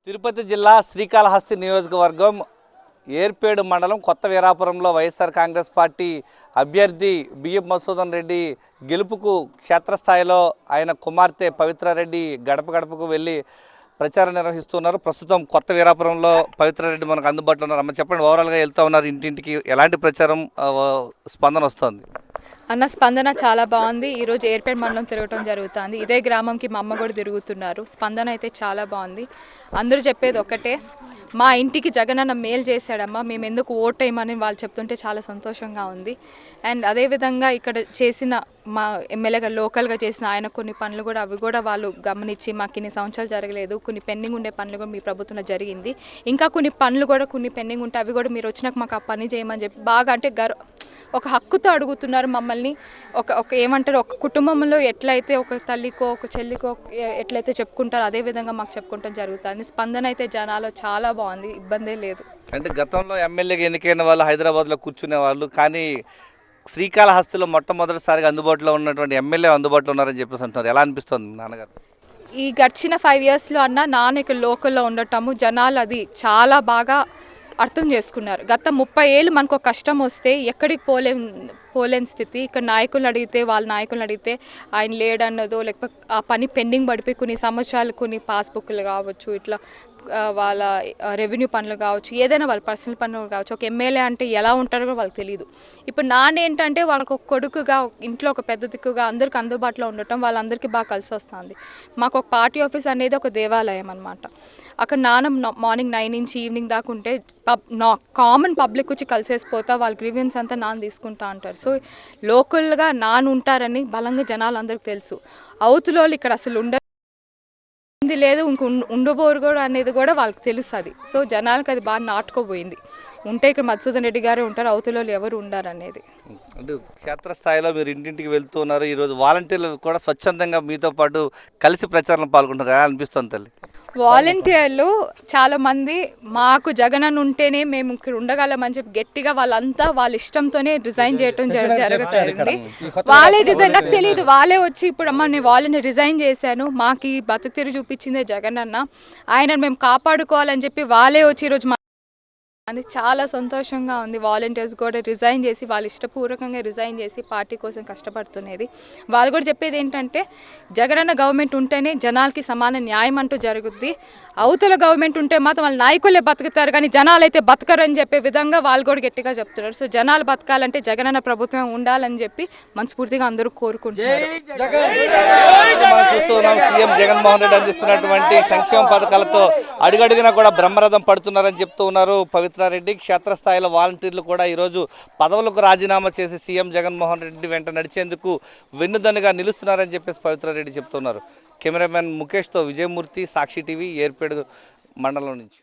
తిరుపతి జిల్లా శ్రీకాళహస్తి నియోజకవర్గం ఏర్పేడు మండలం కొత్త వీరాపురంలో వైఎస్ఆర్ కాంగ్రెస్ పార్టీ అభ్యర్థి బియ్యం మధుసూదన్ రెడ్డి గెలుపుకు క్షేత్రస్థాయిలో ఆయన కుమార్తె పవిత్రారెడ్డి గడప గడపకు వెళ్ళి ప్రచారం నిర్వహిస్తున్నారు. ప్రస్తుతం కొత్త వీరాపురంలో పవిత్రారెడ్డి మనకు అందుబాటులో ఉన్నారు. అమ్మ చెప్పండి, ఓవరాల్గా వెళ్తూ ఉన్నారు, ఇంటింటికి ఎలాంటి ప్రచారం స్పందన వస్తుంది? అన్న స్పందన చాలా బాగుంది. ఈరోజు ఏర్పేట మండలం తిరగటం జరుగుతుంది. ఇదే గ్రామంకి మా అమ్మ కూడా తిరుగుతున్నారు. స్పందన అయితే చాలా బాగుంది. అందరూ చెప్పేది ఒక్కటే, మా ఇంటికి జగనన్న మేలు చేశాడమ్మా, మేము ఎందుకు ఓటేయమని వాళ్ళు చెప్తుంటే చాలా సంతోషంగా ఉంది. అండ్ అదేవిధంగా ఇక్కడ చేసిన మా ఎమ్మెల్యేగా లోకల్గా చేసిన ఆయన కొన్ని పనులు కూడా అవి కూడా వాళ్ళు గమనించి మాకు ఇన్ని సంవత్సరాలు జరగలేదు, కొన్ని పెండింగ్ ఉండే పనులు కూడా మీ ప్రభుత్వంలో జరిగింది, ఇంకా కొన్ని పనులు కూడా కొన్ని పెండింగ్ ఉంటే అవి కూడా మీరు వచ్చినాక మాకు ఆ పని చేయమని చెప్పి బాగా అంటే ఒక హక్కుతో అడుగుతున్నారు మమ్మల్ని. ఒక ఏమంటారు, ఒక కుటుంబంలో ఎట్లయితే ఒక తల్లికో ఒక చెల్లికో ఎట్లయితే చెప్పుకుంటారో అదే విధంగా మాకు చెప్పుకుంటాం జరుగుతుంది. స్పందన అయితే జనాలు చాలా బాగుంది, ఇబ్బందే లేదు. అంటే గతంలో ఎమ్మెల్యేగా ఎన్నికైన వాళ్ళు హైదరాబాద్లో కూర్చునే వాళ్ళు, కానీ శ్రీకాళహస్తిలో మొట్టమొదటిసారిగా అందుబాటులో ఉన్నటువంటి ఎమ్మెల్యే అందుబాటులో ఉన్నారని చెప్పేసి అంటున్నారు. ఎలా అనిపిస్తుంది నాన్నగారు? ఈ గడిచిన 5 yearsలో నాన్న ఇక్కడ లోకల్లో ఉండటము జనాలు అది చాలా బాగా అర్థం చేసుకున్నారు. గత 30 ఏళ్ళు మనకు ఒక కష్టం వస్తే ఎక్కడికి పోలేని స్థితి. ఇక్కడ నాయకులను అడిగితే వాళ్ళ నాయకులను అడిగితే ఆయన లేడన్నదో, లేకపోతే ఆ పని పెండింగ్ పడిపోయి కొన్ని సంవత్సరాలు కొన్ని పాస్బుక్లు కావచ్చు, ఇట్లా వాళ్ళ రెవెన్యూ పనులు కావచ్చు, ఏదైనా వాళ్ళ పర్సనల్ పనులు కావచ్చు, ఒక ఎమ్మెల్యే అంటే ఎలా ఉంటారో కూడా వాళ్ళకి తెలియదు. ఇప్పుడు నాన్న ఏంటంటే వాళ్ళకు ఒక కొడుకుగా ఇంట్లో ఒక పెద్ద దిక్కుగా అందరికి అందుబాటులో ఉండటం వాళ్ళందరికీ బాగా కలిసి వస్తుంది. మాకు ఒక పార్టీ ఆఫీస్ అనేది ఒక దేవాలయం అనమాట. అక్కడ నాన్న మార్నింగ్ 9 నుంచి ఈవినింగ్ దాకా ఉంటే కామన్ పబ్లిక్ వచ్చి కలిసేసిపోతా వాళ్ళ గ్రీవెన్స్ అంతా నాన్న తీసుకుంటా అంటారు. సో లోకల్గా నాన్న ఉంటారని బలంగా జనాలు అందరికి తెలుసు. అవతల ఇక్కడ అసలు లేదు, ఇంక ఉండబోరు కూడా అనేది కూడా వాళ్ళకి తెలుస్తుంది. సో జనాలకు అది బాగా నాటుకోపోయింది. ఉంటే ఇక్కడ మధుసూదన్ రెడ్డి గారే ఉంటారు, అవతల ఎవరు ఉండరు అనేది. అంటే క్షేత్రస్థాయిలో మీరు ఇంటింటికి వెళ్తూ ఉన్నారు. ఈరోజు వాలంటీర్లు కూడా స్వచ్ఛందంగా మీతో పాటు కలిసి ప్రచారంలో పాల్గొంటారు. ఎలా అనిపిస్తుంది తల్లి? వాలంటీర్లు చాలా మంది మాకు జగనన్న ఉంటేనే మేము ఇక్కడ ఉండగలమని చెప్పి గట్టిగా వాళ్ళంతా వాళ్ళ ఇష్టంతోనే రిజైన్ చేయడం జరుగుతుంది. వాళ్ళే రిజైన్, నాకు తెలియదు, వాళ్ళే వచ్చి ఇప్పుడు అమ్మ నేను వాళ్ళని రిజైన్ చేశాను, మాకు ఈ బతుకుతీరు చూపించిందే జగనన్న, ఆయన మేము కాపాడుకోవాలని చెప్పి వాళ్ళే వచ్చి ఈరోజు అది చాలా సంతోషంగా ఉంది. వాలంటీర్స్ కూడా రిజైన్ చేసి వాళ్ళ ఇష్టపూర్వకంగా రిజైన్ చేసి పార్టీ కోసం కష్టపడుతున్నది. వాళ్ళు కూడా చెప్పేది ఏంటంటే జగనన్న గవర్నమెంట్ ఉంటేనే జనాలకి సమాన న్యాయం అంటూ జరుగుద్ది, అవతల గవర్నమెంట్ ఉంటే మాత్రం వాళ్ళ నాయకులే బతుకుతారు కానీ జనాలు అయితే బతకరని చెప్పే విధంగా వాళ్ళు కూడా గట్టిగా చెప్తున్నారు. సో జనాలు బతకాలంటే జగనన్న ప్రభుత్వం ఉండాలని చెప్పి మనస్ఫూర్తిగా అందరూ కోరుకుంటున్నారు. సీఎం జగన్మోహన్ రెడ్డి అందిస్తున్నటువంటి సంక్షేమ పథకాలతో అడుగడుగునా కూడా బ్రహ్మరథం పడుతున్నారని చెప్తూ ఉన్నారు పవిత్రారెడ్డి. క్షేత్రస్థాయిలో వాలంటీర్లు కూడా ఈరోజు పదవులకు రాజీనామా చేసి సీఎం జగన్మోహన్ రెడ్డి వెంట నడిచేందుకు వెన్నుదన్నుగా నిలుస్తున్నారని చెప్పేసి పవిత్రారెడ్డి చెప్తున్నారు. కెమెరామెన్ ముఖేష్తో విజయమూర్తి, సాక్షి టీవీ, ఏర్పేడు మండలం నుంచి.